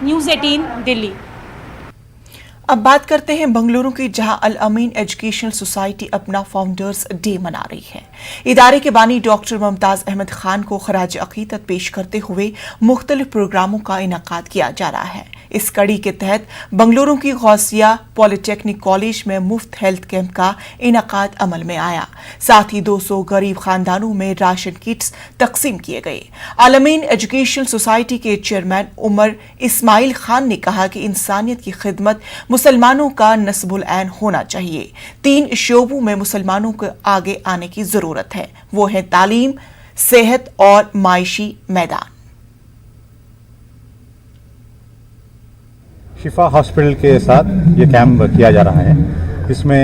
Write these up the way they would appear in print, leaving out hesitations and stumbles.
News 18 Delhi. अब बात करते हैं बंगलुरु की, जहां अल अमीन एजुकेशनल सोसाइटी अपना फाउंडर्स डे मना रही है। इदारे के बानी डॉक्टर मुमताज अहमद खान को खराज अकीदत पेश करते हुए मुख्तलिफ प्रोग्रामों का इनेकाद किया जा रहा है। इस कड़ी के तहत बंगलुरु की गौसिया पॉलिटेक्निक कॉलेज में मुफ्त हेल्थ कैंप का इनेकाद अमल में आया। साथ ही 200 गरीब खानदानों में राशन किट्स तकसीम किए गए। अल अमीन एजुकेशनल सोसाइटी के चेयरमैन उमर इस्माइल खान ने कहा कि इंसानियत की खिदमत मुसलमानों का नस्बुल ऐन होना चाहिए। 3 शोबों में मुसलमानों को आगे आने की जरूरत है, वो है तालीम, सेहत और मायशी मैदान। शिफा हॉस्पिटल के साथ ये कैंप किया जा रहा है। इसमें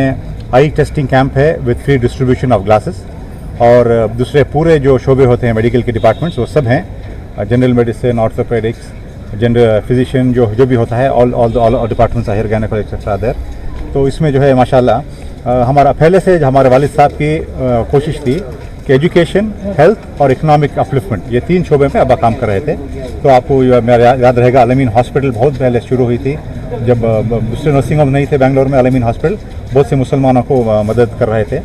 आई टेस्टिंग कैंप है with free distribution of glasses, और दूसरे पूरे जो शोबे होते हैं मेडिकल के डिपार्टमेंट्स वो सब हैं, general medicine, orthopaedics, general physician जो भी होता है, ऑल डिपार्टमेंट्स आहिर गायनेकोलॉजी एक्सेट्रा देयर। तो इसमें जो है माशाल्लाह हमारा पहले से हमारे वालिद साहब की कोशिश थी कि एजुकेशन, हेल्थ और इकोनॉमिक अपलिफ्टमेंट, ये 3 शोबे में अब काम कर रहे थे। तो आपको मेरा याद रहेगा अल अमीन हॉस्पिटल बहुत पहले शुरू हुई थी, जब दूसरे नर्सिंग होम नहीं थे बेंगलोर में। अल अमीन हॉस्पिटल बहुत से मुसलमानों को मदद कर रहे थे।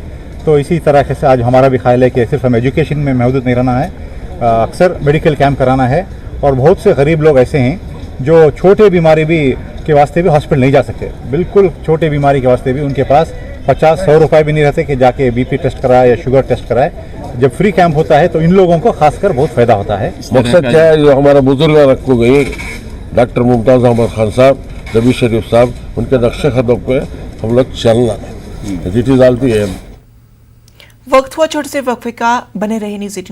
तो इसी तरह से आज हमारा भी ख्याल है कि सिर्फ हम एजुकेशन में महदूद नहीं रहना है, अक्सर मेडिकल कैंप कराना है। और बहुत से गरीब लोग ऐसे हैं जो छोटे बीमारी भी के वास्ते भी हॉस्पिटल नहीं जा सकते, बिल्कुल छोटे बीमारी के वास्ते भी उनके पास 50-100 रुपए भी नहीं रहते कि जाके बीपी टेस्ट कराए या शुगर टेस्ट कराए। जब फ्री कैंप होता है तो इन लोगों को खासकर बहुत फायदा होता है। मकसद क्या है, जो हमारा बुजुर्ग रखो गई डॉक्टर मुमताज अहमद खान साहब, नबी शरीफ साहब, उनके नक्शे कदम पे हम लोग चलना है। वक्त हुआ छोटे से वक्फे का, बने रहे न्यूज़ 18।